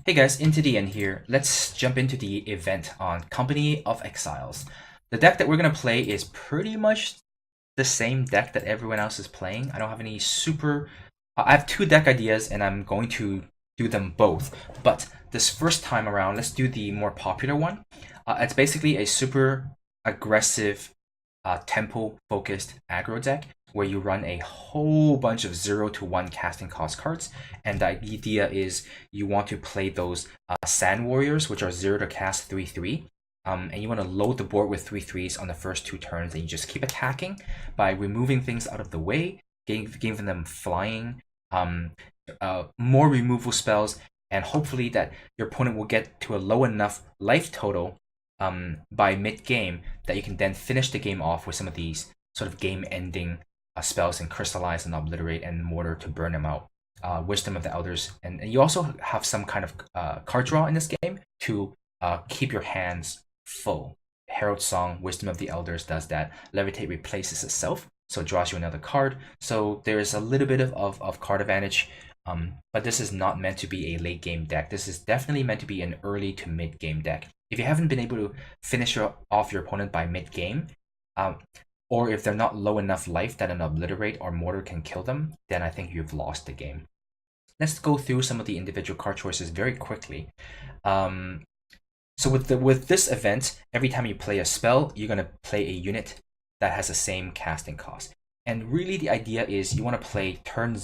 Hey guys, into the end here, let's jump into the event on Company of Exiles. The deck that we're going to play is pretty much the same deck that everyone else is playing. I don't have any super... I have two deck ideas and I'm going to do them both. But this first time around, let's do the more popular one. It's basically a super aggressive tempo-focused aggro deck where you run a whole bunch of 0 to 1 casting cost cards. And the idea is you want to play those Sand Warriors, which are 0 to cast 3/3. And you want to load the board with 3/3s on the first 2 turns, and you just keep attacking by removing things out of the way, giving them flying, more removal spells, and hopefully that your opponent will get to a low enough life total by mid-game that you can then finish the game off with some of these sort of game-ending spells and Crystallize and Obliterate and Mortar to burn them out. Wisdom of the Elders, and you also have some kind of card draw in this game to keep your hands full. Herald Song, Wisdom of the Elders does that. Levitate replaces itself, so it draws you another card. So there's a little bit of card advantage, but this is not meant to be a late game deck. This is definitely meant to be an early to mid game deck. If you haven't been able to finish off your opponent by mid game, or if they're not low enough life that an Obliterate or Mortar can kill them, then I think you've lost the game. Let's go through some of the individual card choices very quickly. So with this event, every time you play a spell, you're going to play a unit that has the same casting cost. And really the idea is you want to play turn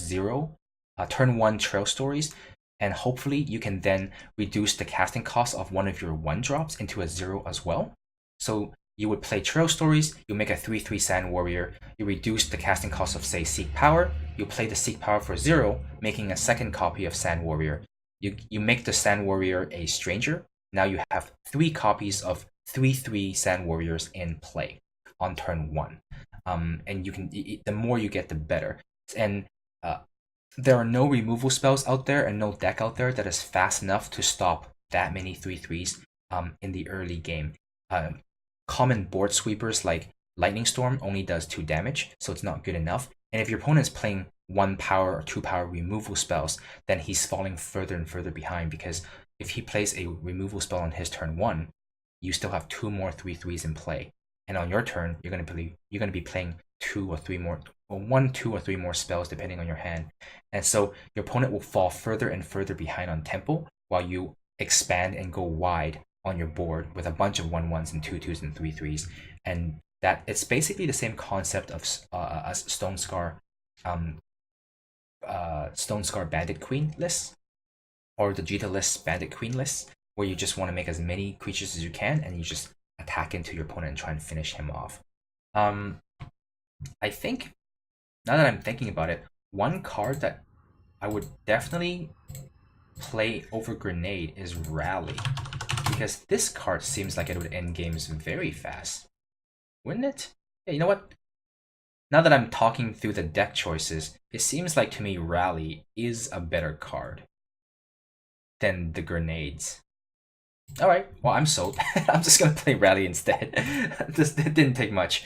1 Trail Stories, and hopefully you can then reduce the casting cost of one of your 1-drops into a 0 as well. So you would play Trail Stories, you make a 3/3 Sand Warrior, you reduce the casting cost of, say, Seek Power, you play the Seek Power for 0, making a second copy of Sand Warrior. You make the Sand Warrior a Stranger. Now you have 3 copies of 3/3 Sand Warriors in play on turn 1. And you can, the more you get, the better. And there are no removal spells out there and no deck out there that is fast enough to stop that many 3/3s in the early game. Common board sweepers like Lightning Storm only does 2 damage, so it's not good enough. And if your opponent is playing 1 power or 2 power removal spells, then he's falling further and further behind, because if he plays a removal spell on his turn 1, you still have 2 more 3/3s in play. And on your turn, you're going to be playing 2 or 3 more, or 1, 2, or 3 more spells depending on your hand. And so your opponent will fall further and further behind on tempo while you expand and go wide on your board with a bunch of 1/1s and 2/2s and 3/3s. And that it's basically the same concept of as Stonescar Bandit Queen list, or the Jita list Bandit Queen list, where you just want to make as many creatures as you can and you just attack into your opponent and try and finish him off. I think, now that I'm thinking about it, one card that I would definitely play over Grenade is Rally, because this card seems like it would end games very fast. Wouldn't it? Yeah, you know what? Now that I'm talking through the deck choices, it seems like to me Rally is a better card than the Grenades. Alright, well, I'm sold. I'm just gonna play Rally instead. This didn't take much.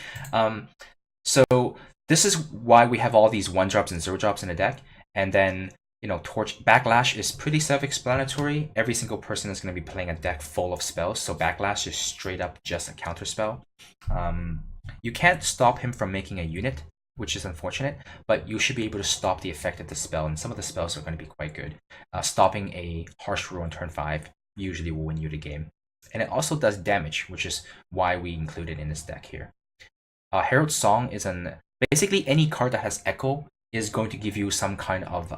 So this is why we have all these 1-drops and 0-drops in the deck. And then, you know, Backlash is pretty self-explanatory. Every single person is going to be playing a deck full of spells, so Backlash is straight up just a counter spell. You can't stop him from making a unit, which is unfortunate, but you should be able to stop the effect of the spell, and some of the spells are going to be quite good. Stopping a Harsh Rule on turn 5 usually will win you the game. And it also does damage, which is why we include it in this deck here. Herald Song is basically any card that has Echo is going to give you some kind of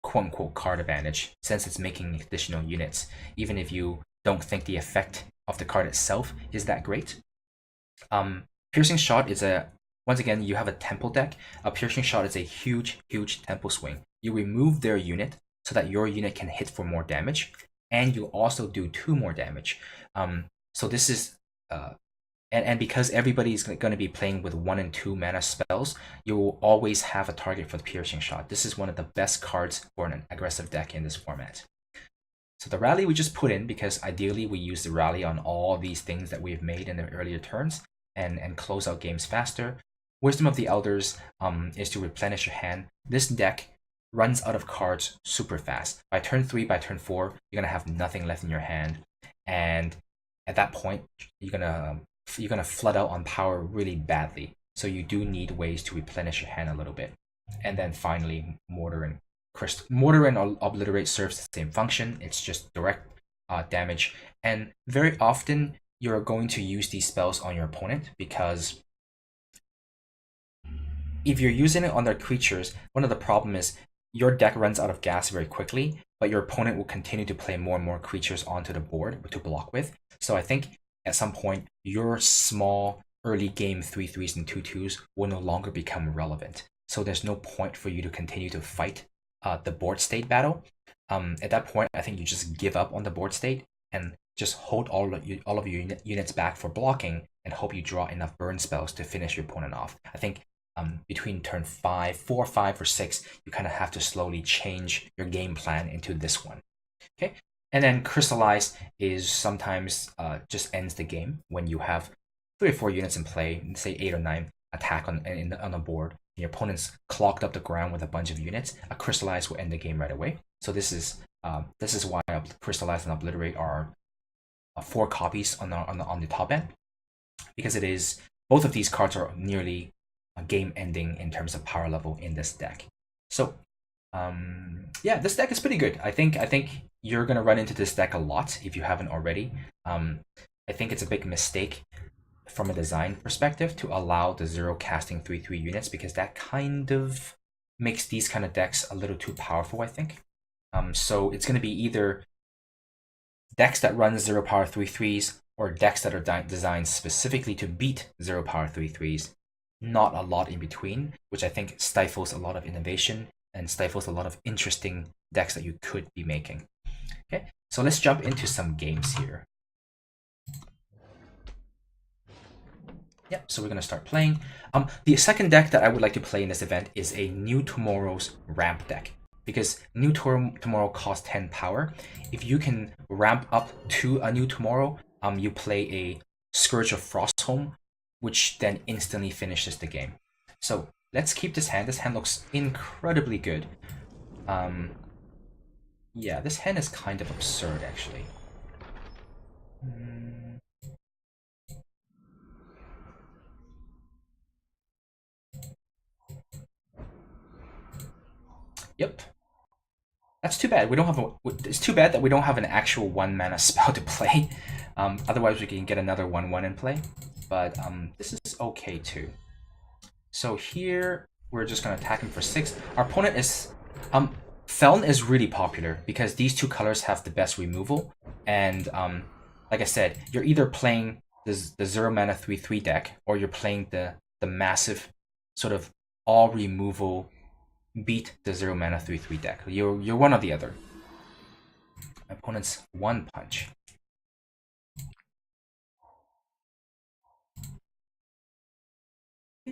quote-unquote card advantage, since it's making additional units, even if you don't think the effect of the card itself is that great. Piercing Shot is once again, you have a tempo deck. A Piercing Shot is a huge tempo swing. You remove their unit so that your unit can hit for more damage, and you also do 2 more damage. So this is and because everybody's going to be playing with 1 and 2 mana spells, you will always have a target for the Piercing Shot. This is one of the best cards for an aggressive deck in this format. So the Rally we just put in because ideally we use the Rally on all these things that we've made in the earlier turns and close out games faster. Wisdom of the Elders is to replenish your hand. This deck runs out of cards super fast. By turn 3, by turn 4, you're gonna have nothing left in your hand, and at that point, you're gonna flood out on power really badly. So you do need ways to replenish your hand a little bit. And then finally, Mortar and Obliterate serves the same function. It's just direct damage, and very often you're going to use these spells on your opponent because if you're using it on their creatures, one of the problem is your deck runs out of gas very quickly, but your opponent will continue to play more and more creatures onto the board to block with. So I think at some point, your small early game 3/3s and 2/2s will no longer become relevant. So there's no point for you to continue to fight the board state battle. At that point, I think you just give up on the board state and just hold all of your units back for blocking and hope you draw enough burn spells to finish your opponent off. I think between turn 4, 5, or 6, you kind of have to slowly change your game plan into this one. Okay, and then Crystallize is sometimes just ends the game when you have 3 or 4 units in play, say 8 or 9 attack on the board. Your opponent's clogged up the ground with a bunch of units. A Crystallize will end the game right away. So this is why Crystallize and Obliterate are 4 copies on the top end, because it is both of these cards are nearly game ending in terms of power level in this deck. So yeah, this deck is pretty good. I think you're gonna run into this deck a lot if you haven't already. I think it's a big mistake from a design perspective to allow the 0 casting 3/3 units, because that kind of makes these kind of decks a little too powerful, I think. So it's going to be either decks that run 0 power 3/3s or decks that are designed specifically to beat 0 power 3/3s. Not a lot in between, which I think stifles a lot of innovation and stifles a lot of interesting decks that you could be making. Okay, so let's jump into some games here. Yep, so we're going to start playing. The second deck that I would like to play in this event is a New Tomorrow's Ramp deck, because New Tomorrow costs 10 power. If you can ramp up to a New Tomorrow, you play a Scourge of Frostholm, which then instantly finishes the game. So let's keep this hand. This hand looks incredibly good. Yeah, this hand is kind of absurd, actually. Yep. That's too bad. We don't have it's too bad that we don't have an actual 1 mana spell to play. Otherwise, we can get another 1/1 in play. But this is okay too. So here we're just gonna attack him for 6. Our opponent is Feln is really popular because these 2 colors have the best removal. And like I said, you're either playing the 0 mana 3/3 deck, or you're playing the massive sort of all removal beat the 0 mana 3/3 deck. You're one or the other. My opponent's 1 punch.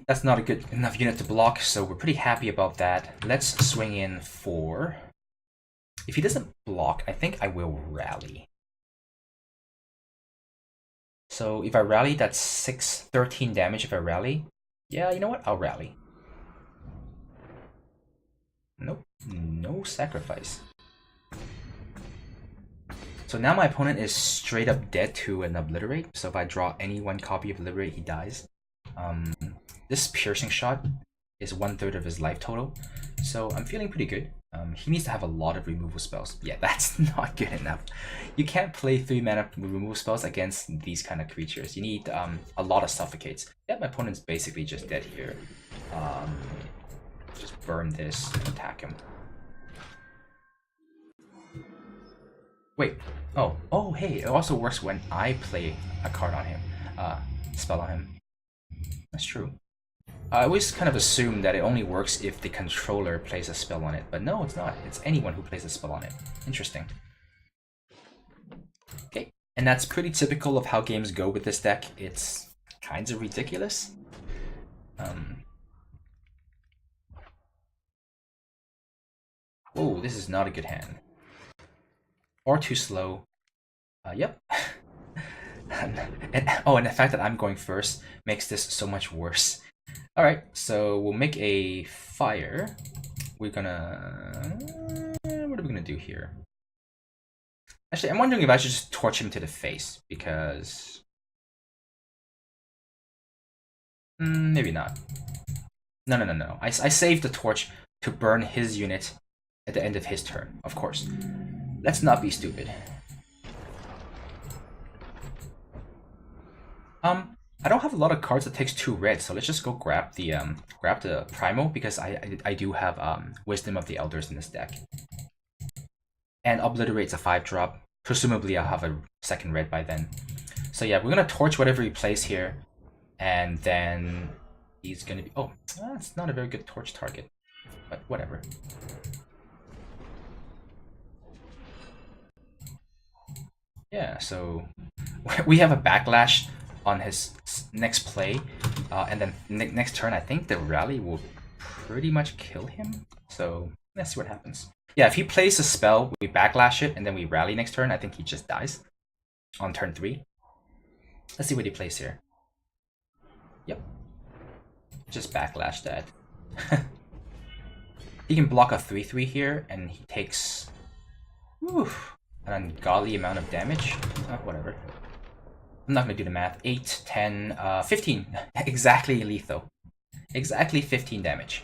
That's not a good enough unit to block, so we're pretty happy about that. Let's swing in for... If he doesn't block, I think I will rally. So if I rally, that's 13 damage if I rally. Yeah, you know what? I'll rally. Nope, no sacrifice. So now my opponent is straight up dead to an Obliterate. So if I draw any 1 copy of Obliterate, he dies. This piercing shot is 1/3 of his life total. So I'm feeling pretty good. He needs to have a lot of removal spells. Yeah, that's not good enough. You can't play 3 mana removal spells against these kind of creatures. You need a lot of suffocates. Yeah, my opponent's basically just dead here. Just burn this and attack him. Wait. Oh, hey. It also works when I play a card on him. Spell on him. That's true. I always kind of assume that it only works if the controller plays a spell on it, but no, it's not. It's anyone who plays a spell on it. Interesting. Okay, and that's pretty typical of how games go with this deck. It's kinds of ridiculous. Oh, this is not a good hand. Or too slow. Yep. and the fact that I'm going first makes this so much worse. Alright, so we'll make a fire. we're gonna... What are we gonna do here? Actually, I'm wondering if I should just torch him to the face, because... maybe not. No. I saved the torch to burn his unit at the end of his turn, of course. Let's not be stupid. I don't have a lot of cards that takes 2 red, so let's just go grab the Primal, because I do have Wisdom of the Elders in this deck. And Obliterate's a 5-drop. Presumably I'll have a second red by then. So yeah, we're gonna torch whatever he plays here, and then he's gonna be... Oh, that's not a very good torch target, but whatever. Yeah, so we have a backlash on his next play, and then next turn I think the rally will pretty much kill him. So let's see what happens. Yeah, if he plays a spell, we backlash it, and then we rally next turn. I think he just dies on turn 3. Let's see what he plays here. Yep. Just backlash that. He can block a 3/3 here, and he takes an ungodly amount of damage. Whatever. I'm not going to do the math. 8, 10, 15. Exactly lethal. Exactly 15 damage.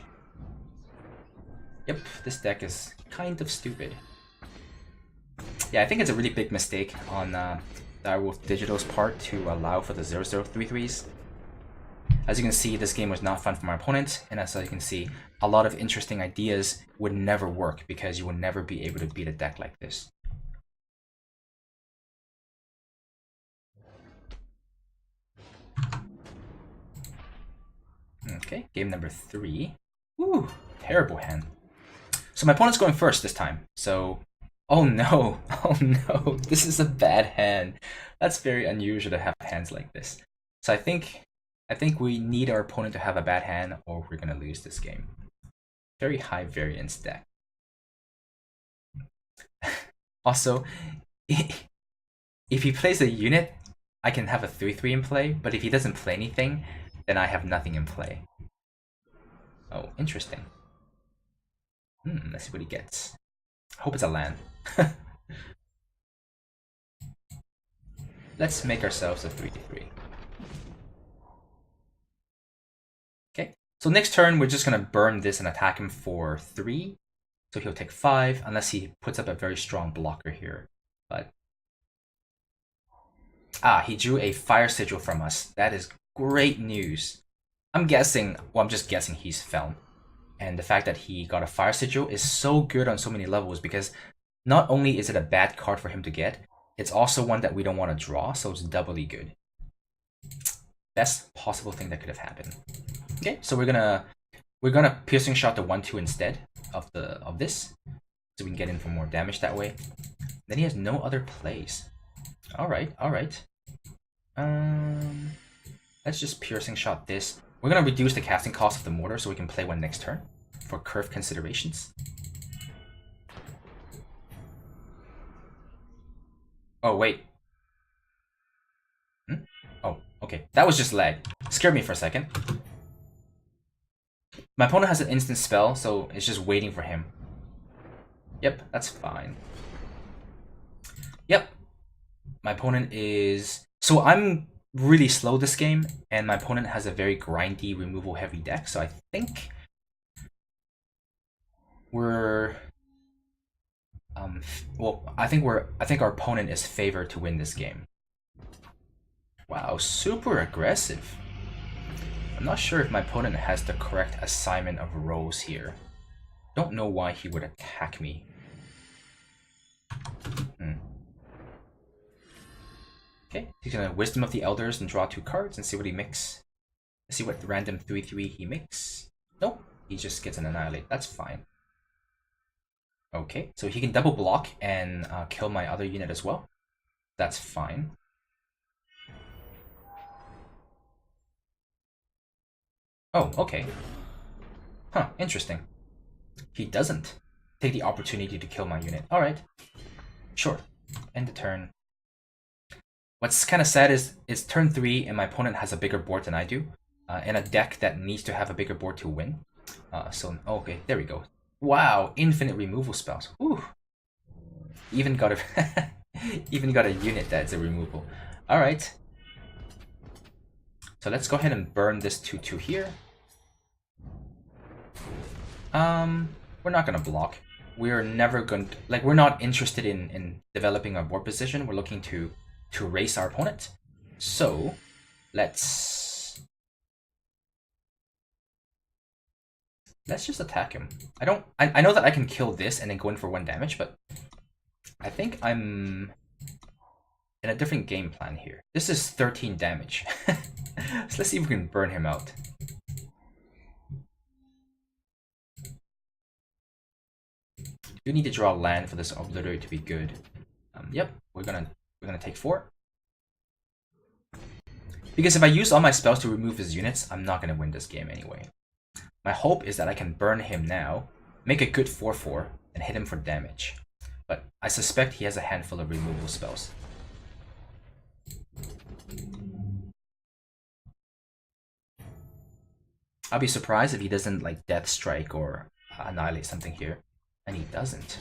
Yep, this deck is kind of stupid. Yeah, I think it's a really big mistake on Direwolf Digital's part to allow for the 0/033s. As you can see, this game was not fun for my opponent, and as you can see, a lot of interesting ideas would never work because you would never be able to beat a deck like this. Okay, game number 3. Ooh, terrible hand. So my opponent's going first this time. So, oh no, oh no, this is a bad hand. That's very unusual to have hands like this. So I think we need our opponent to have a bad hand, or we're gonna lose this game. Very high variance deck. Also, if he plays a unit, I can have a 3/3 in play, but if he doesn't play anything, then I have nothing in play. Oh, interesting. Let's see what he gets. I hope it's a land. Let's make ourselves a 3/3. Okay, so next turn we're just gonna burn this and attack him for 3. So he'll take 5, unless he puts up a very strong blocker here. But he drew a Fire Sigil from us. That is great news. I'm guessing, well, I'm just guessing he's Feln. And the fact that he got a Fire Sigil is so good on so many levels, because not only is it a bad card for him to get, it's also one that we don't want to draw, so it's doubly good. Best possible thing that could have happened. Okay, so we're gonna Piercing Shot the 1/2 instead of this, so we can get in for more damage that way. Then he has no other plays. All right. Let's just Piercing Shot this. We're gonna reduce the casting cost of the mortar so we can play one next turn for curve considerations. Oh wait. Oh, okay. That was just lag. Scared me for a second. My opponent has an instant spell, so it's just waiting for him. Yep, that's fine. Yep. My opponent is... So I'm really slow this game, and my opponent has a very grindy, removal-heavy deck, so I think we're... I think our opponent is favored to win this game. Wow, super aggressive. I'm not sure if my opponent has the correct assignment of roles here. Don't know why he would attack me. Okay, he's gonna Wisdom of the Elders and draw 2 cards and see what he makes. Let's see what random 3/3 he makes. Nope, he just gets an Annihilate. That's fine. Okay, so he can double block and kill my other unit as well. That's fine. Oh, okay. Huh, interesting. He doesn't take the opportunity to kill my unit. Alright. Sure. End the turn. What's kind of sad is it's turn 3 and my opponent has a bigger board than I do. In a deck that needs to have a bigger board to win. Okay, there we go. Wow, infinite removal spells. Whew. Even got a even got a unit that's a removal. Alright. So let's go ahead and burn this 2/2 here. We're not gonna block. We're never going to, like, we're not interested in developing our board position. We're looking to race our opponent. So let's just attack him. I know that I can kill this and then go in for 1 damage, but I think I'm in a different game plan here. This is 13 damage. So let's see if we can burn him out. You need to draw land for this obliterate to be good. Yep, we're gonna take 4. Because if I use all my spells to remove his units, I'm not gonna win this game anyway. My hope is that I can burn him now, make a good 4/4, and hit him for damage. But I suspect he has a handful of removal spells. I'll be surprised if he doesn't like Death Strike or Annihilate something here. And he doesn't.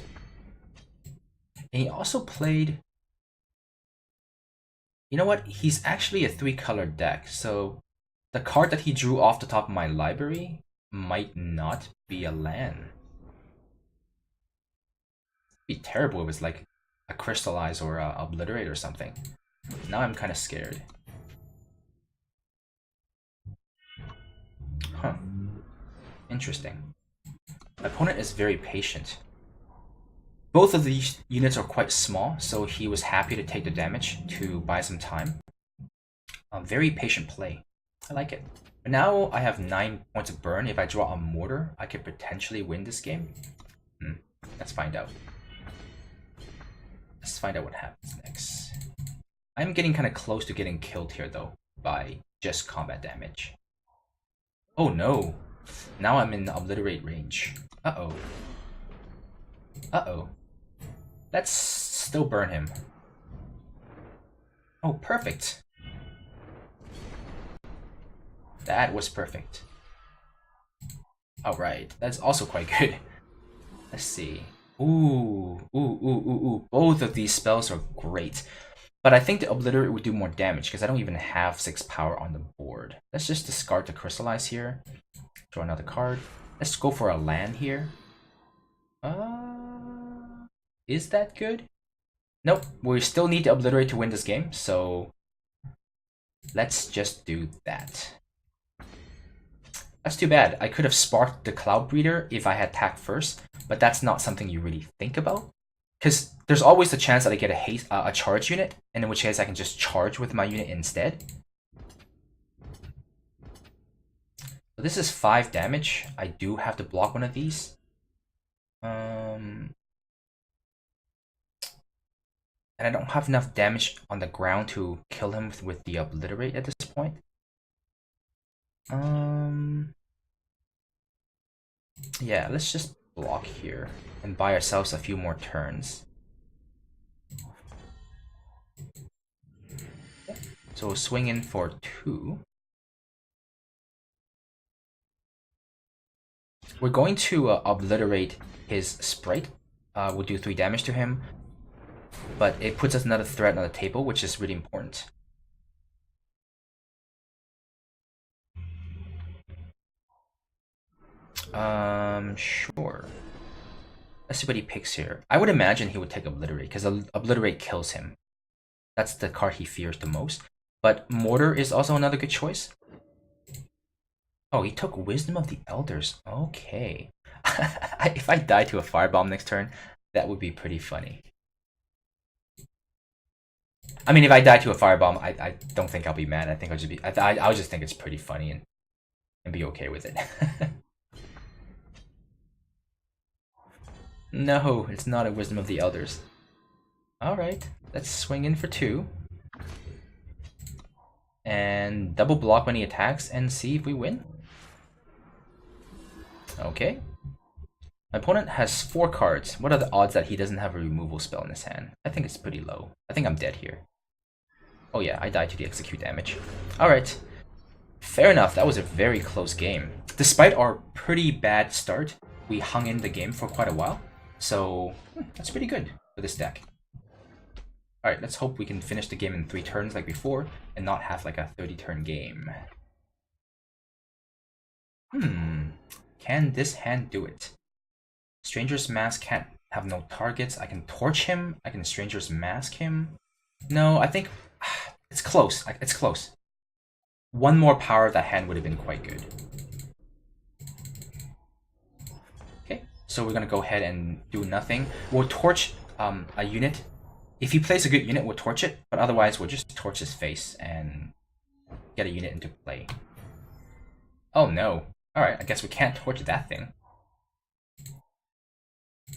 And he also played... You know what? He's actually a 3-color deck, so the card that he drew off the top of my library might not be a land. It'd be terrible if it was like a Crystallize or a Obliterate or something. Now I'm kind of scared. Huh. Interesting. My opponent is very patient. Both of these units are quite small, so he was happy to take the damage to buy some time. A very patient play. I like it. But now I have 9 points of burn. If I draw a mortar, I could potentially win this game. Let's find out. Let's find out what happens next. I'm getting kind of close to getting killed here, though, by just combat damage. Oh no! Now I'm in the obliterate range. Uh-oh. Uh-oh. Let's still burn him. Oh, perfect. That was perfect. Alright, that's also quite good. Let's see. Ooh. Both of these spells are great. But I think the Obliterate would do more damage because I don't even have 6 power on the board. Let's just discard the Crystallize here. Draw another card. Let's go for a land here. Is that good? Nope. We still need to Obliterate to win this game, so let's just do that. That's too bad. I could have sparked the Cloud Breeder if I had attacked first, but that's not something you really think about. Because there's always the chance that I get a charge unit, and in which case I can just charge with my unit instead. So this is 5 damage. I do have to block one of these. And I don't have enough damage on the ground to kill him with the Obliterate at this point. Yeah, let's just block here and buy ourselves a few more turns. So we'll swing in for 2. We're going to Obliterate his Sprite. We'll do 3 damage to him. But it puts us another threat on the table, which is really important. Sure. Let's see what he picks here. I would imagine he would take Obliterate, because Obliterate kills him. That's the card he fears the most. But Mortar is also another good choice. Oh, he took Wisdom of the Elders. Okay. If I die to a Firebomb next turn, that would be pretty funny. I mean, if I die to a Firebomb, I don't think I'll be mad. I think I'll just be... I'll just think it's pretty funny and be okay with it. No, it's not a Wisdom of the Elders. Alright, let's swing in for 2. And double block when he attacks and see if we win. Okay. My opponent has 4 cards. What are the odds that he doesn't have a removal spell in his hand? I think it's pretty low. I think I'm dead here. Oh yeah, I died to the execute damage. Alright. Fair enough, that was a very close game. Despite our pretty bad start, we hung in the game for quite a while. So that's pretty good for this deck. Alright, let's hope we can finish the game in 3 turns like before, and not have like a 30-turn game. Can this hand do it? Stranger's Mask can't have no targets. I can torch him. I can Stranger's Mask him. No, I think it's close. It's close. One more power of that hand would have been quite good. Okay, so we're gonna go ahead and do nothing. We'll torch a unit. If he plays a good unit, we'll torch it, but otherwise we'll just torch his face and get a unit into play. Oh no. Alright, I guess we can't torch that thing.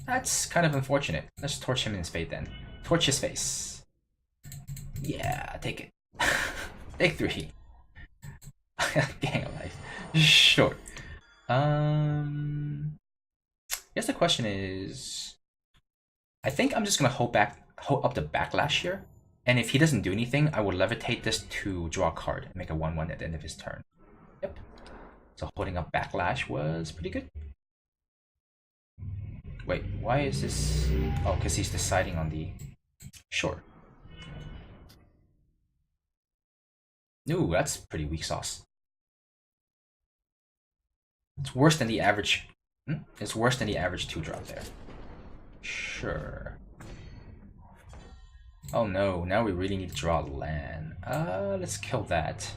That's kind of unfortunate. Let's torch him in his face then. Torch his face. Yeah, take it. Take 3. Gang of life. Sure. I guess the question is, I think I'm just gonna hold up the backlash here, and if he doesn't do anything, I will levitate this to draw a card and make a 1/1 at the end of his turn. Yep. So holding up backlash was pretty good. Wait, why is this? Oh, because he's deciding on the. Sure. Ooh, that's pretty weak sauce. It's worse than the average. It's worse than the average 2-drop there. Sure. Oh no, now we really need to draw a land. Let's kill that.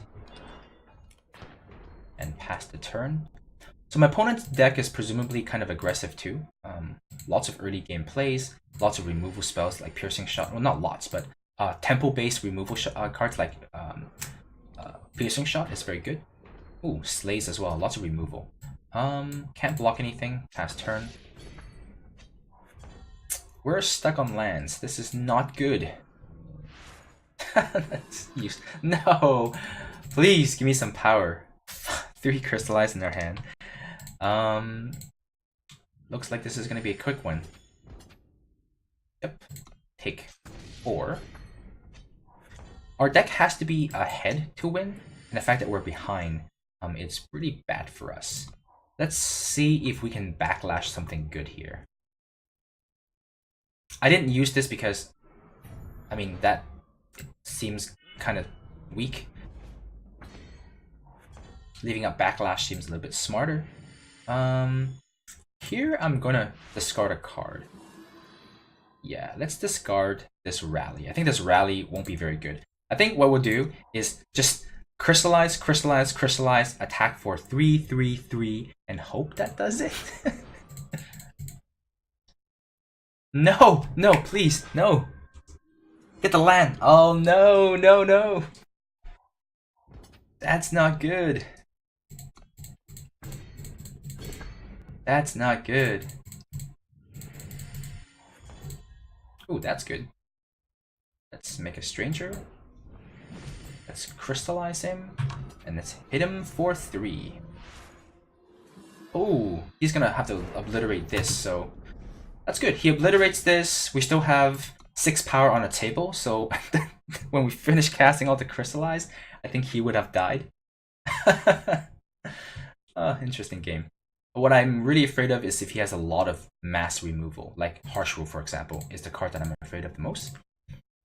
And pass the turn. So my opponent's deck is presumably kind of aggressive too. Lots of early game plays, lots of removal spells like Piercing Shot. Well, not lots, but tempo-based removal cards like Piercing Shot is very good. Ooh, Slays as well, lots of removal. Can't block anything, pass turn. We're stuck on lands. This is not good. No! Please, give me some power. 3 crystallized in their hand. Looks like this is going to be a quick one. Yep. Take 4. Our deck has to be ahead to win, and the fact that we're behind is really bad for us. Let's see if we can backlash something good here. I didn't use this because, I mean, that seems kind of weak. Leaving up backlash seems a little bit smarter. Here I'm gonna discard a card. Yeah, let's discard this rally. I think this rally won't be very good. I think what we'll do is just crystallize, crystallize, crystallize, attack for 3, 3, 3, and hope that does it. No, no, please, no. Get the land. Oh no, no, no. That's not good. That's not good. Ooh, that's good. Let's make a stranger. Let's crystallize him. And let's hit him for 3. Oh, he's gonna have to obliterate this, so that's good. He obliterates this. We still have 6 power on the table, so when we finish casting all the crystallize, I think he would have died. Interesting game. What I'm really afraid of is if he has a lot of mass removal, like Harsh Rule, for example, is the card that I'm afraid of the most.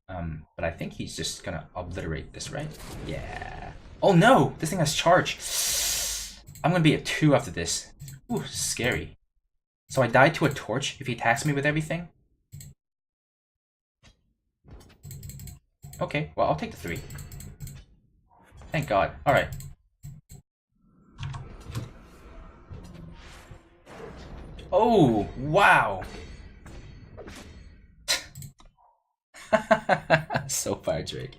But I think he's just gonna obliterate this, right? Yeah. Oh no! This thing has charge! I'm gonna be at 2 after this. Ooh, scary. So I died to a torch if he attacks me with everything? Okay, well, I'll take the 3. Thank God. Alright. Oh, wow! So far, Drake.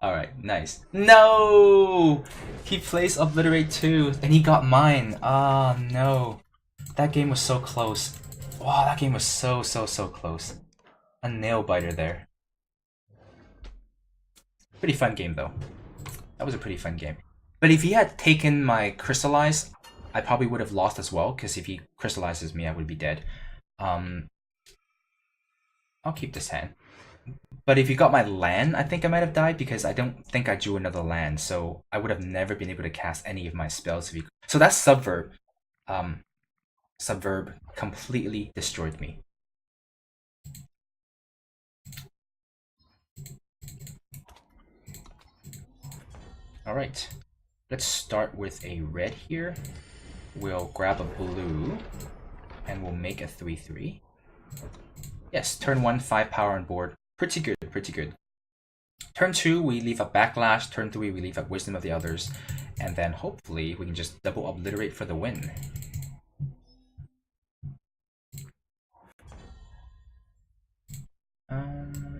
Alright, nice. No! He plays Obliterate too, and he got mine. Ah, no. That game was so close. Wow, that game was so close. A nail biter there. Pretty fun game, though. That was a pretty fun game. But if he had taken my Crystallize, I probably would have lost as well, because if he crystallizes me, I would be dead. I'll keep this hand. But if he got my land, I think I might have died, because I don't think I drew another land, so I would have never been able to cast any of my spells. So that's Subvert. Subverb completely destroyed me. Alright, let's start with a red here. We'll grab a blue, and we'll make a 3/3. Yes, turn 1, 5 power on board. Pretty good, pretty good. Turn 2, we leave a Backlash. Turn 3, we leave a Wisdom of the Others. And then hopefully we can just double obliterate for the win.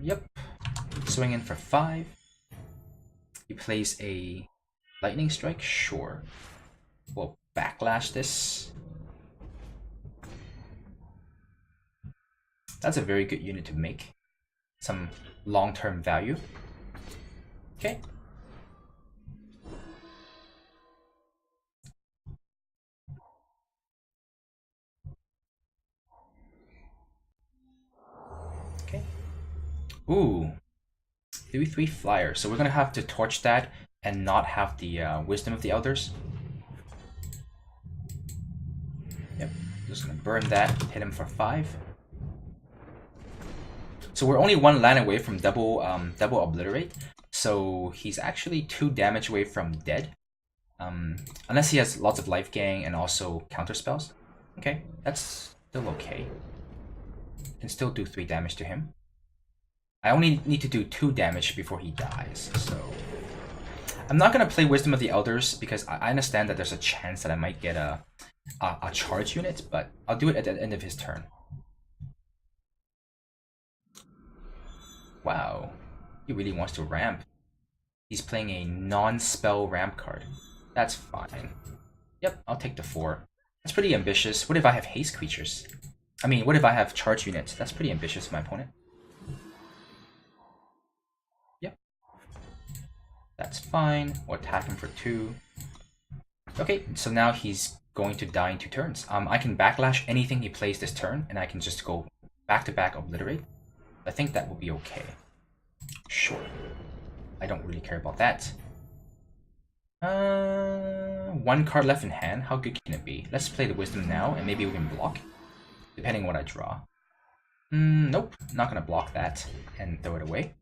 Yep. Swing in for 5. He plays a Lightning Strike? Sure. We'll Backlash this. That's a very good unit to make. Some long-term value. Okay. Okay. Ooh. 3/3 flyer. So we're gonna have to torch that and not have the Wisdom of the Elders. Yep. Just gonna burn that, hit him for 5. So we're only 1 land away from double obliterate. So he's actually 2 damage away from dead. Unless he has lots of life gain and also counter spells. Okay, that's still okay. Can still do 3 damage to him. I only need to do 2 damage before he dies, so... I'm not going to play Wisdom of the Elders because I understand that there's a chance that I might get a charge unit, but I'll do it at the end of his turn. Wow, he really wants to ramp. He's playing a non-spell ramp card. That's fine. Yep, I'll take the 4. That's pretty ambitious. What if I have haste creatures? I mean, what if I have charge units? That's pretty ambitious for my opponent. Yep. That's fine. We'll attack him for 2. Okay, so now he's going to die in 2 turns. I can Backlash anything he plays this turn, and I can just go back-to-back obliterate. I think that will be okay. Sure. I don't really care about that. 1 card left in hand. How good can it be? Let's play the Wisdom now, and maybe we can block, depending on what I draw. Nope, not gonna block that and throw it away.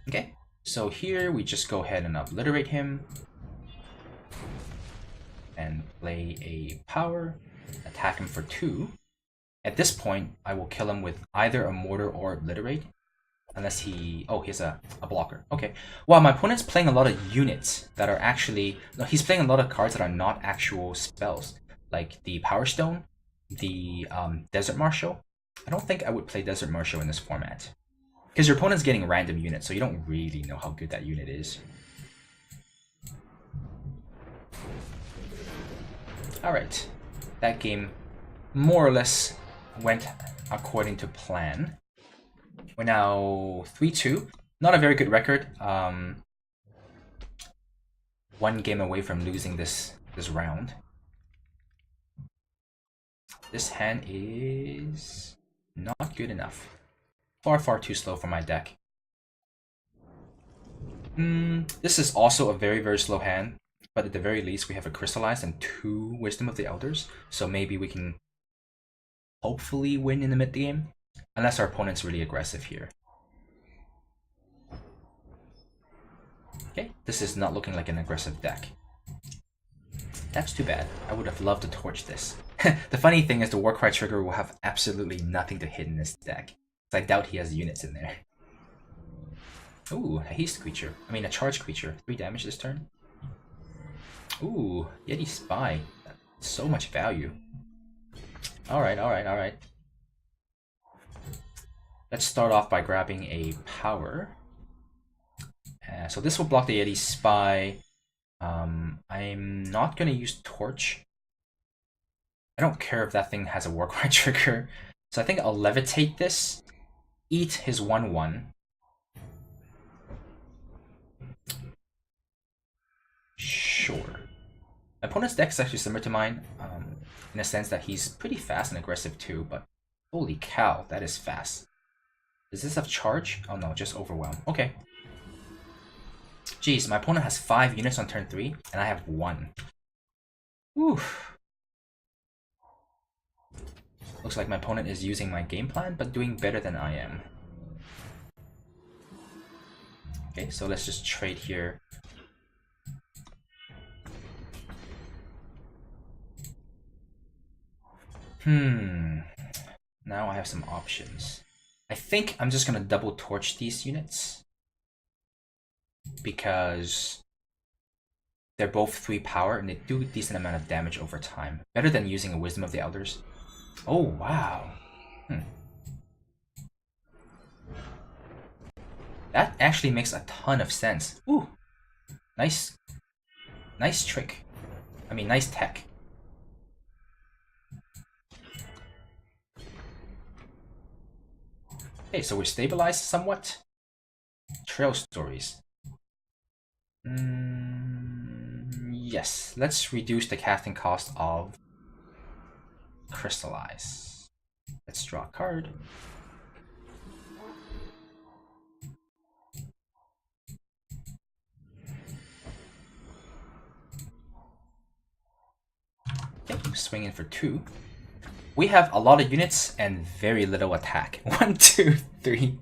Okay, so here we just go ahead and obliterate him. And play a power, attack him for 2. At this point, I will kill him with either a mortar or obliterate. Unless he... Oh, he has a blocker. Okay. Wow, my opponent's playing a lot of units that are actually... No, he's playing a lot of cards that are not actual spells. Like the Power Stone, the Desert Marshal. I don't think I would play Desert Marshal in this format. Because your opponent's getting random units, so you don't really know how good that unit is. Alright. That game more or less went according to plan. We're now 3-2. Not a very good record. 1 game away from losing this round. This hand is not good enough. Far too slow for my deck. This is also a very slow hand. But at the very least, we have a Crystallized and 2 Wisdom of the Elders. So maybe we can hopefully win in the mid game. Unless our opponent's really aggressive here. Okay, this is not looking like an aggressive deck. That's too bad. I would have loved to torch this. The funny thing is the Warcry trigger will have absolutely nothing to hit in this deck. So I doubt he has units in there. Ooh, a haste creature. I mean a charge creature. 3 damage this turn. Ooh, Yeti Spy. So much value. Alright. Let's start off by grabbing a power. So this will block the Yeti Spy. I'm not going to use Torch. I don't care if that thing has a Warcry trigger. So I think I'll levitate this. Eat his 1/1. Sure. My opponent's deck is actually similar to mine, in a sense that he's pretty fast and aggressive too, but holy cow, that is fast. Does this have charge? Oh no, just overwhelm. Okay. Jeez, my opponent has 5 units on turn 3, and I have 1. Oof. Looks like my opponent is using my game plan, but doing better than I am. Okay, so let's just trade here. Now I have some options. I think I'm just gonna double torch these units because they're both 3 power and they do a decent amount of damage over time. Better than using a Wisdom of the Elders. Oh, wow. That actually makes a ton of sense. Ooh. Nice trick. I mean, nice tech. Okay, so we're stabilized somewhat. Trail stories. Yes, let's reduce the casting cost of Crystallize. Let's draw a card. Okay, swing in for 2. We have a lot of units and very little attack. 1, 2, 3,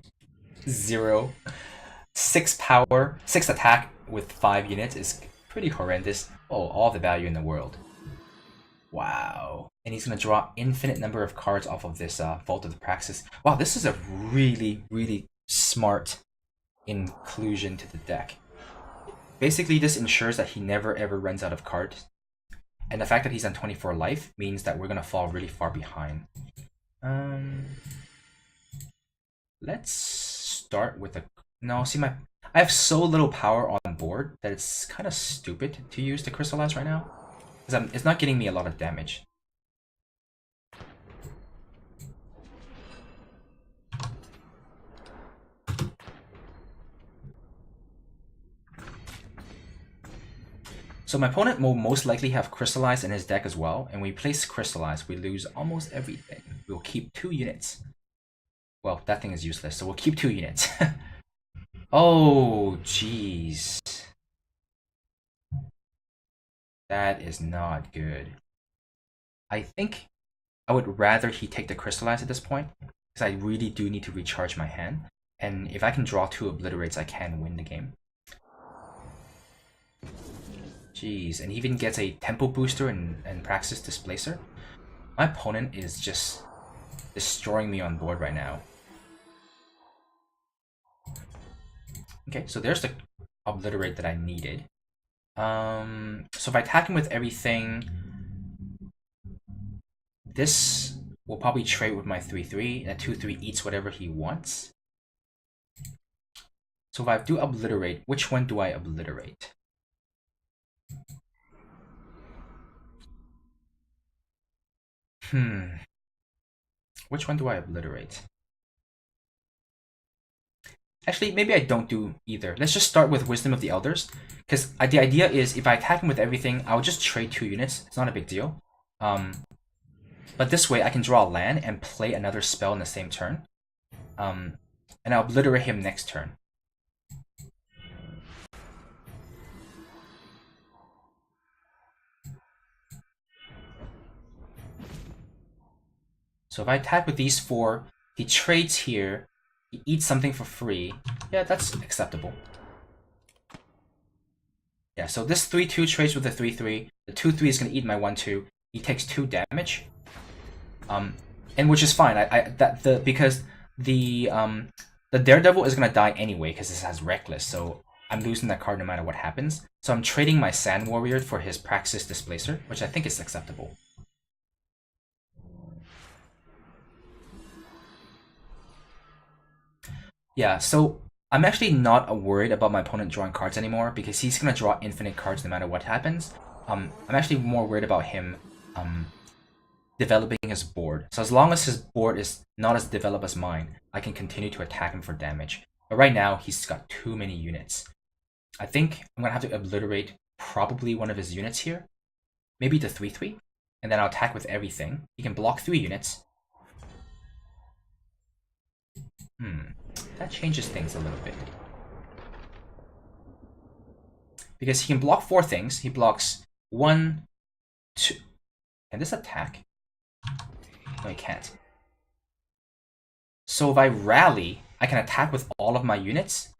0. 6 power, 6 attack with 5 units is pretty horrendous. Oh, all the value in the world. Wow. And he's going to draw infinite number of cards off of this Vault of the Praxis. Wow, this is a really, really smart inclusion to the deck. Basically, this ensures that he never ever runs out of cards. And the fact that he's on 24 life means that we're going to fall really far behind. Let's start with a... No, see, I have so little power on board that it's kind of stupid to use the Crystallize right now. Because it's not getting me a lot of damage. So my opponent will most likely have Crystallize in his deck as well, and we place Crystallize, we lose almost everything. We'll keep 2 units. Well, that thing is useless, so we'll keep 2 units. Oh, jeez. That is not good. I think I would rather he take the Crystallize at this point, because I really do need to recharge my hand. And if I can draw 2 Obliterates, I can win the game. Jeez, and he even gets a Tempo Booster and Praxis Displacer. My opponent is just destroying me on board right now. Okay, so there's the Obliterate that I needed. So if I attack him with everything, this will probably trade with my 3/3, and a 2/3 eats whatever he wants. So if I do Obliterate, which one do I Obliterate? Which one do I Obliterate? Actually, maybe I don't do either. Let's just start with Wisdom of the Elders, because the idea is if I attack him with everything, I'll just trade 2 units. It's not a big deal. But this way, I can draw a land and play another spell in the same turn. And I'll Obliterate him next turn. So if I attack with these 4, he trades here, he eats something for free. Yeah, that's acceptable. Yeah, so this 3/2 trades with the 3/3. The 2/3 is going to eat my 1/2. He takes 2 damage. And which is fine. Because the Daredevil is going to die anyway because this has Reckless, so I'm losing that card no matter what happens. So I'm trading my Sand Warrior for his Praxis Displacer, which I think is acceptable. Yeah, so I'm actually not worried about my opponent drawing cards anymore because he's going to draw infinite cards no matter what happens. I'm actually more worried about him developing his board. So as long as his board is not as developed as mine, I can continue to attack him for damage. But right now, he's got too many units. I think I'm going to have to Obliterate probably one of his units here. Maybe the 3/3. And then I'll attack with everything. He can block 3 units. That changes things a little bit. Because he can block 4 things. He blocks 1, 2... Can this attack? No, he can't. So if I rally, I can attack with all of my units?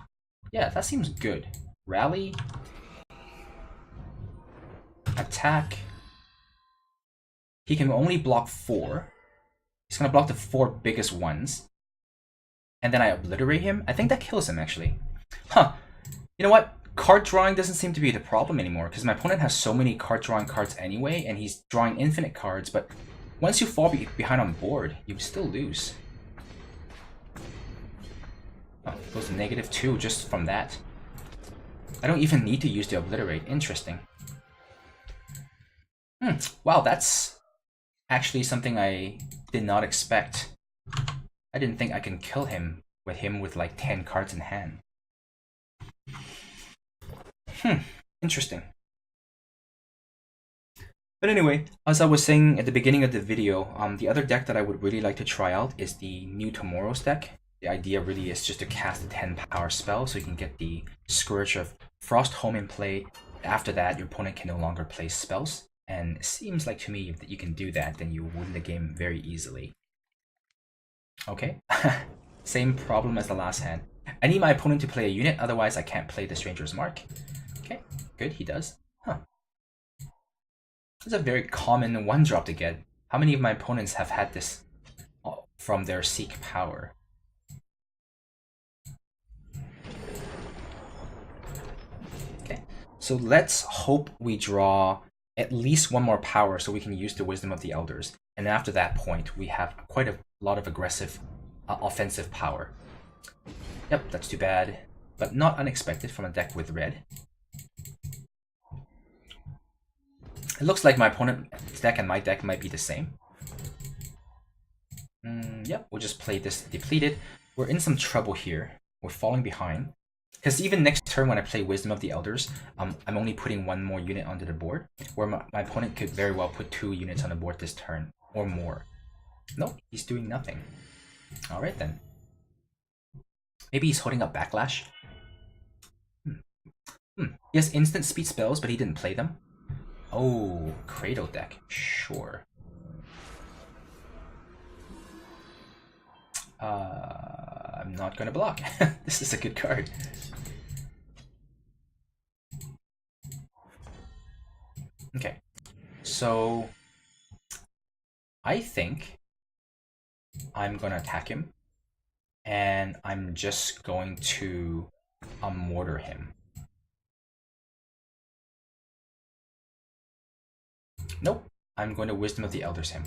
Yeah, that seems good. Rally. Attack. He can only block 4. He's gonna block the 4 biggest ones. And then I obliterate him? I think that kills him, actually. Huh. You know what? Card drawing doesn't seem to be the problem anymore, because my opponent has so many card drawing cards anyway, and he's drawing infinite cards, but once you fall behind on board, you still lose. Oh, it goes to -2 just from that. I don't even need to use the obliterate. Interesting. Wow, that's actually something I did not expect. I didn't think I can kill him with like 10 cards in hand. Interesting. But anyway, as I was saying at the beginning of the video, the other deck that I would really like to try out is the New Tomorrow's deck. The idea really is just to cast a 10 power spell so you can get the Scourge of Frost Home in play. After that, your opponent can no longer play spells. And it seems like to me that you can do that, then you win the game very easily. Okay, same problem as the last hand. I need my opponent to play a unit, otherwise I can't play the Stranger's Mark. Okay, good, he does. Huh. It's a very common 1-drop to get. How many of my opponents have had this from their Seek power? Okay, so let's hope we draw at least 1 more power so we can use the Wisdom of the Elders. And after that point, we have quite a lot of aggressive offensive power. Yep, that's too bad, but not unexpected from a deck with red. It looks like my opponent's deck and my deck might be the same. Yep, we'll just play this depleted. We're in some trouble here. We're falling behind. Because even next turn when I play Wisdom of the Elders, I'm only putting 1 more unit onto the board, where my opponent could very well put 2 units on the board this turn, or more. Nope, he's doing nothing. Alright then. Maybe he's holding up Backlash? He has instant speed spells, but he didn't play them. Oh, Cradle deck. Sure. I'm not gonna block. This is a good card. Okay, so I think I'm gonna attack him, and I'm just going to mortar him. Nope, I'm going to Wisdom of the Elders him.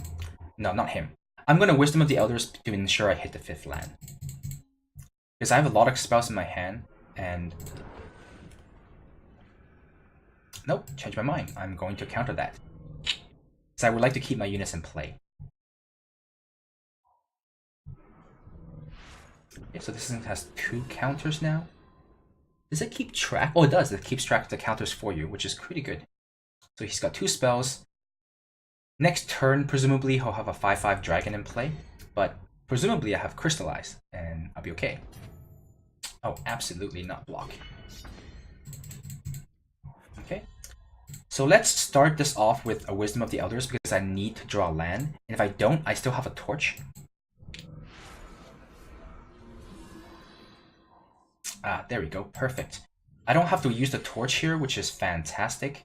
No, not him. I'm going to Wisdom of the Elders to ensure I hit the 5th land. Because I have a lot of spells in my hand, and... Nope, change my mind. I'm going to counter that. Because I would like to keep my units in play. Okay, so this thing has 2 counters now. Does it keep track? Oh, it does. It keeps track of the counters for you, which is pretty good. So he's got 2 spells. Next turn, presumably, he'll have a 5/5 dragon in play. But presumably, I have Crystallize, and I'll be okay. Oh, absolutely not block. Okay. So let's start this off with a Wisdom of the Elders, because I need to draw land. And if I don't, I still have a Torch. Ah, there we go. Perfect. I don't have to use the Torch here, which is fantastic.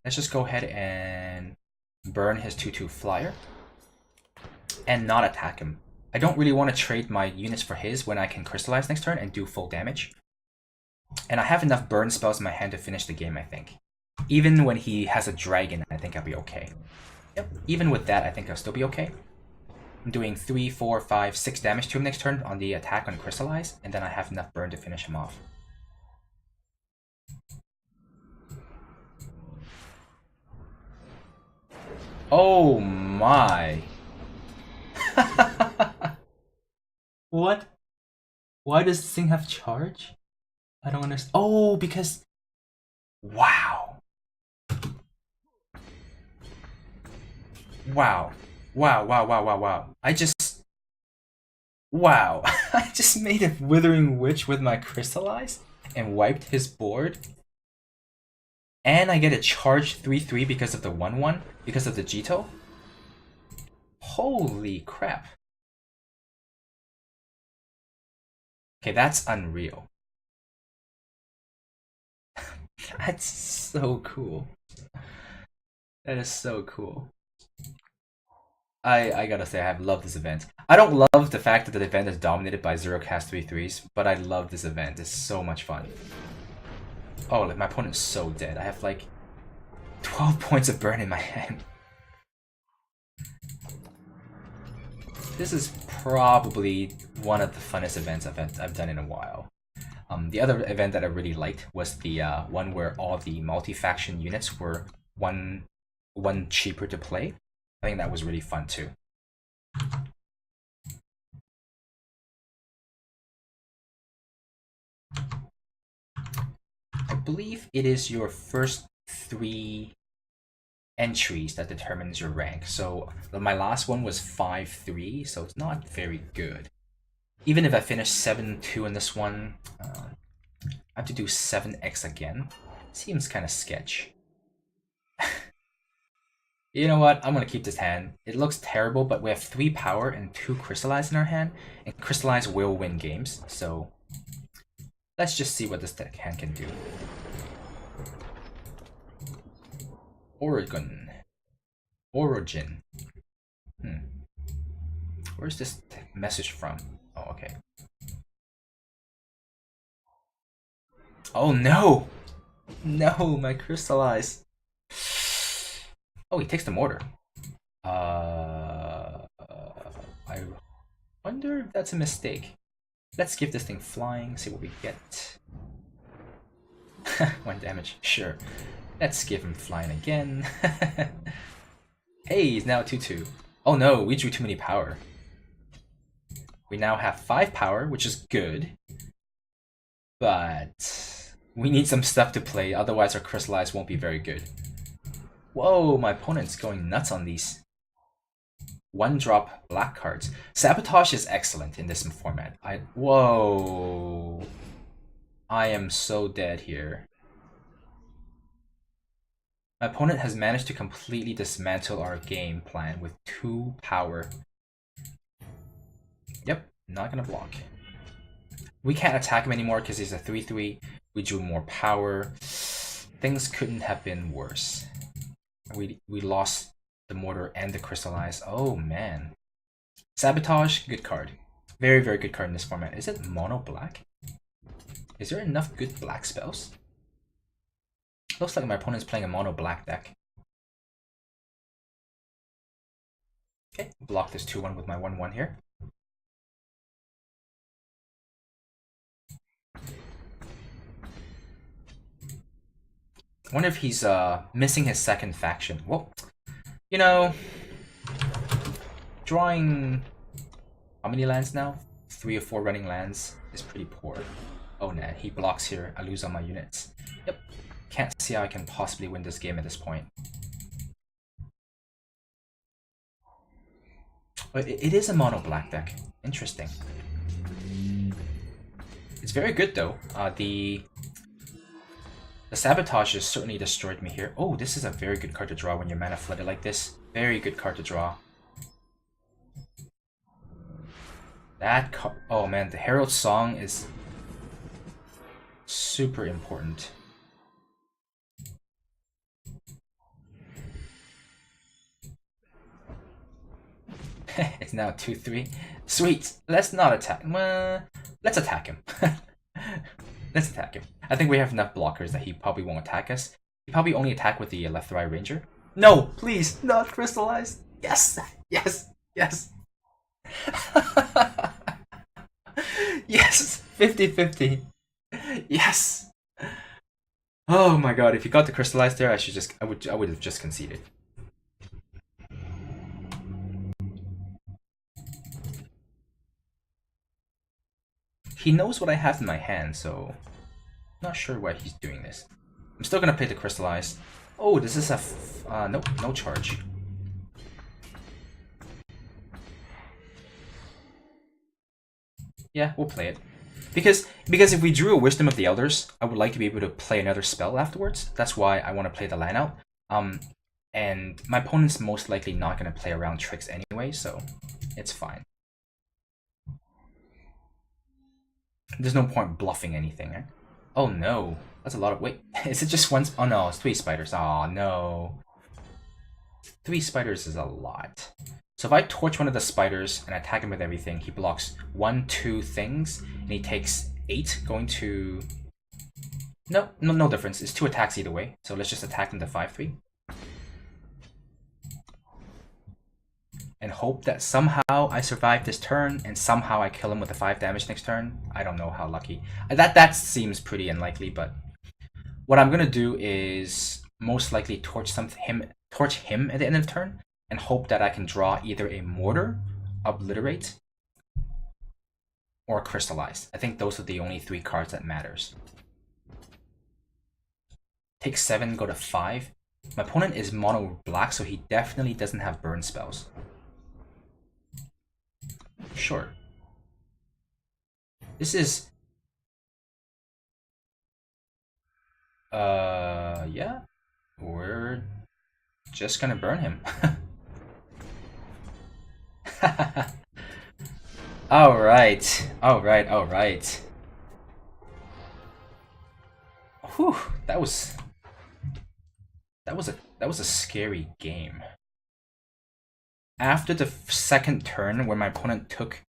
Let's just go ahead and burn his 2/2 flyer and not attack him. I don't really want to trade my units for his when I can Crystallize next turn and do full damage. And I have enough burn spells in my hand to finish the game, I think. Even when he has a dragon, I think I'll be okay. Yep, even with that, I think I'll still be okay. I'm doing 3, 4, 5, 6 damage to him next turn on the attack on Crystallize, and then I have enough burn to finish him off. Oh my. What? Why does this thing have charge? I don't understand. Oh, because... Wow. Wow. Wow, wow, wow, wow, wow. Wow. I just made a Withering Witch with my Crystallize and wiped his board. And I get a charge 3/3 because of the 1/1, because of the Jito. Holy crap. Okay, that's unreal. That's so cool. That is so cool. I gotta say, I have loved this event. I don't love the fact that the event is dominated by 0 cast 3/3s, but I love this event. It's so much fun. Oh, like my opponent's so dead. I have like 12 points of burn in my hand. This is probably one of the funnest events I've done in a while. The other event that I really liked was the one where all the multi-faction units were one cheaper to play. I think that was really fun too. I believe it is your first 3 entries that determines your rank. So my last one was 5-3, so it's not very good. Even if I finish 7-2 in this one, I have to do 7x again. Seems kind of sketch. You know what? I'm gonna keep this hand. It looks terrible, but we have 3 power and 2 crystallize in our hand, and crystallize will win games. So let's just see what this hand can do. Origin. Where's this message from? Oh, okay. Oh no! No, my crystallize. Oh, he takes the mortar. I wonder if that's a mistake. Let's give this thing flying, see what we get. 1 damage, sure. Let's give him flying again. Hey, he's now 2-2. Oh no, we drew too many power. We now have 5 power, which is good. But we need some stuff to play, otherwise our crystallize won't be very good. Whoa, my opponent's going nuts on these 1-drop black cards. Sabotage is excellent in this format. Whoa. I am so dead here. My opponent has managed to completely dismantle our game plan with 2 power. Yep, not gonna block. We can't attack him anymore because he's a 3/3. We drew more power. Things couldn't have been worse. We lost the mortar and the crystallize. Oh man. Sabotage, good card. Very, very good card in this format. Is it mono black? Is there enough good black spells? Looks like my opponent's playing a mono black deck. Okay, block this 2-1 with my 1-1 here. I wonder if he's missing his second faction. Well, you know, drawing how many lands now? 3 or 4 running lands is pretty poor. Oh nah, he blocks here. I lose all my units. Yep. Can't see how I can possibly win this game at this point. But it is a mono black deck. Interesting. It's very good though. The sabotage has certainly destroyed me here. Oh, this is a very good card to draw when you're mana flooded like this. Very good card to draw. That card. Oh man, the Herald's Song is super important. It's now 2-3. Sweet. Let's not attack. Let's attack him. Let's attack him. I think we have enough blockers that he probably won't attack us. He probably only attack with the left right ranger. No, please, not crystallized. Yes, yes, yes. Yes, 50-50. Yes. Oh my god, if he got the crystallized there, I would have just conceded. He knows what I have in my hand, so not sure why he's doing this. I'm still gonna play the crystallize. Oh, this is a nope, no charge. Yeah, we'll play it. Because if we drew a Wisdom of the Elders, I would like to be able to play another spell afterwards. That's why I want to play the line out. And my opponent's most likely not going to play around tricks anyway, so it's fine. There's no point bluffing anything, eh? Oh no, that's a lot of... Wait, is it just one... Oh no, it's 3 spiders. Oh no. 3 spiders is a lot. So if I torch one of the spiders and attack him with everything, he blocks 1, 2 things, and he takes 8 going to... No difference. It's 2 attacks either way. So let's just attack him to 5-3. And hope that somehow I survive this turn, and somehow I kill him with a 5 damage next turn. I don't know how lucky. That seems pretty unlikely, but what I'm gonna do is most likely torch him at the end of the turn, and hope that I can draw either a Mortar, Obliterate, or Crystallize. I think those are the only 3 cards that matters. Take 7, go to 5. My opponent is mono black, so he definitely doesn't have burn spells. Sure. This is... yeah. We're just gonna burn him. Alright. Whew, that was a scary game. After the second turn, when my opponent took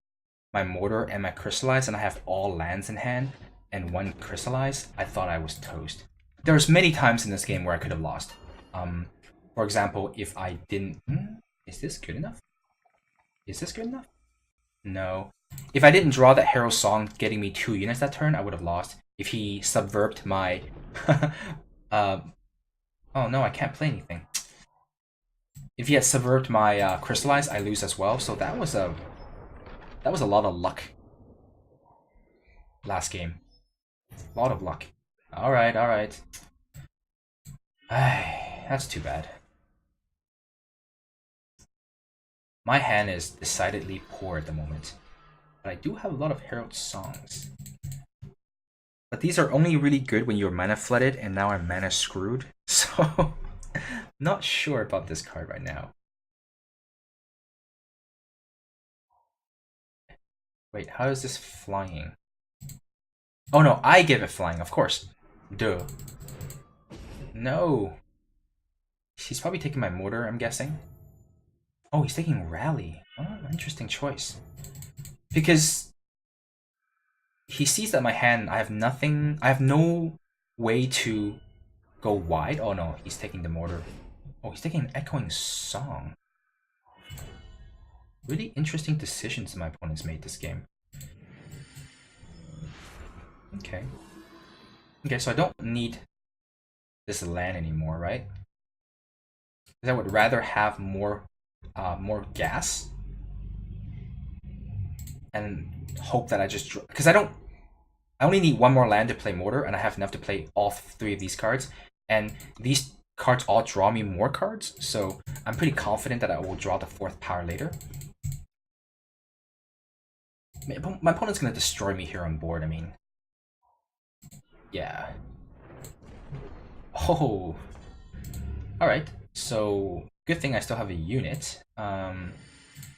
my Mortar and my Crystallize, and I have all lands in hand and 1 Crystallize, I thought I was toast. There's many times in this game where I could have lost. For example, if I didn't... Is this good enough? Is this good enough? No. If I didn't draw that Hero Song getting me 2 units that turn, I would have lost. If he subverted my... oh no, I can't play anything. If he had subverted my Crystallize, I lose as well. So that was a lot of luck. Last game. A lot of luck. Alright. That's too bad. My hand is decidedly poor at the moment. But I do have a lot of Herald Songs. But these are only really good when you're mana flooded, and now I'm mana screwed. So, not sure about this card right now. Wait, how is this flying? Oh no, I give it flying, of course. Duh. No. He's probably taking my Mortar, I'm guessing. Oh, he's taking Rally. Oh, interesting choice. Because he sees that my hand, I have nothing, I have no way to go wide. Oh no, he's taking the Mortar. Oh, he's taking an Echoing Song. Really interesting decisions my opponents made this game. Okay. Okay, so I don't need this land anymore, right? Because I would rather have more gas and hope that I just... Because I only need 1 more land to play Mortar, and I have enough to play all 3 of these cards. And these cards all draw me more cards, so I'm pretty confident that I will draw the 4th power later. My opponent's going to destroy me here on board, I mean. Yeah. Oh. Alright, so good thing I still have a unit.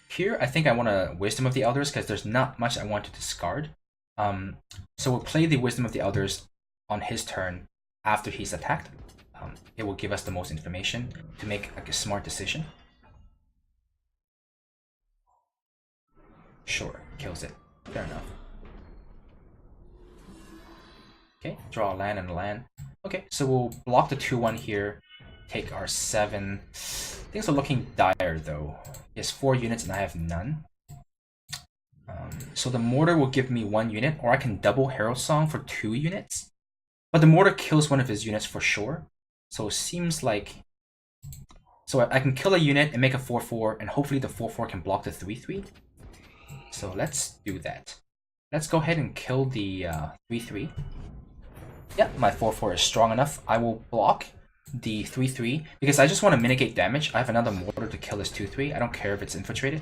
Here, I think I want to Wisdom of the Elders because there's not much I want to discard. So we'll play the Wisdom of the Elders on his turn after he's attacked. It will give us the most information to make like a smart decision. Sure, kills it. Fair enough. Okay, draw a land and a land. Okay, so we'll block the 2-1 here. Take our 7. Things are looking dire though. He has 4 units and I have none. So the Mortar will give me 1 unit, or I can double Herald Song for 2 units. But the Mortar kills one of his units for sure. So it seems like... So I can kill a unit and make a 4-4, and hopefully the 4-4 can block the 3-3. So let's do that. Let's go ahead and kill the 3-3. Yeah, my 4-4 is strong enough. I will block the 3-3 because I just want to mitigate damage. I have another Mortar to kill this 2-3. I don't care if it's infiltrated.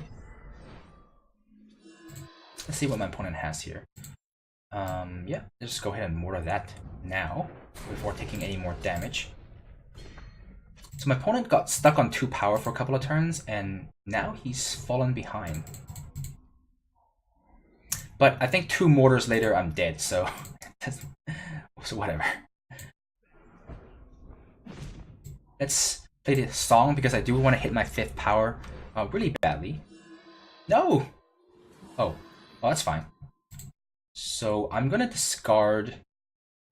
Let's see what my opponent has here. Yeah, let's just go ahead and Mortar that now before taking any more damage. So my opponent got stuck on 2 power for a couple of turns, and now he's fallen behind. But I think 2 mortars later, I'm dead, so, so whatever. Let's play the song, because I do want to hit my 5th power really badly. No! Oh, that's fine. So I'm going to discard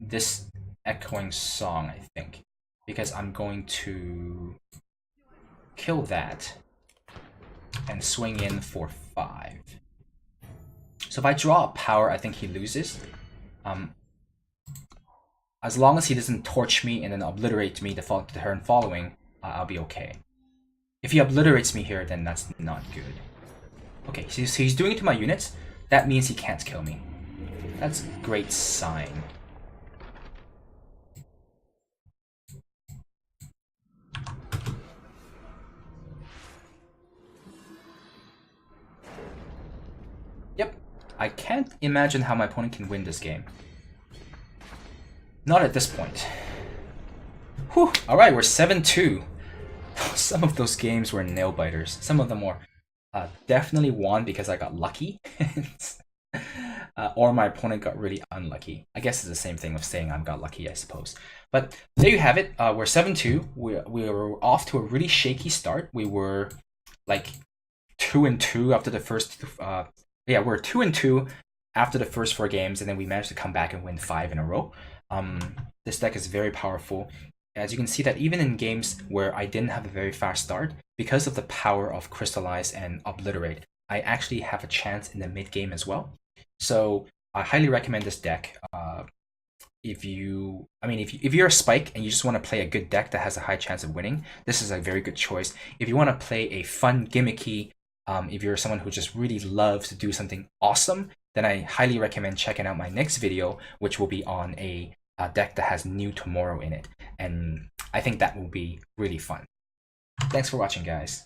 this echoing song, I think, because I'm going to kill that and swing in for 5. So if I draw a power, I think he loses. As long as he doesn't torch me and then obliterate me the turn following, I'll be okay. If he obliterates me here, then that's not good. Okay, so he's doing it to my units. That means he can't kill me. That's a great sign. Yep, I can't imagine how my opponent can win this game. Not at this point. Whew, alright, we're 7-2. Some of those games were nail-biters. Some of them were definitely won because I got lucky. Or my opponent got really unlucky. I guess it's the same thing with saying I got lucky, I suppose. But there you have it. We're 7-2. We were off to a really shaky start. We were like 2-2 after the first... we're 2-2 after the first 4 games, and then we managed to come back and win 5 in a row. This deck is very powerful. As you can see that even in games where I didn't have a very fast start, because of the power of Crystallize and Obliterate, I actually have a chance in the mid game as well. So I highly recommend this deck. If you're a Spike and you just want to play a good deck that has a high chance of winning, this is a very good choice. If you want to play a fun, gimmicky, if you're someone who just really loves to do something awesome, then I highly recommend checking out my next video, which will be on a deck that has New Tomorrow in it. And I think that will be really fun. Thanks for watching, guys.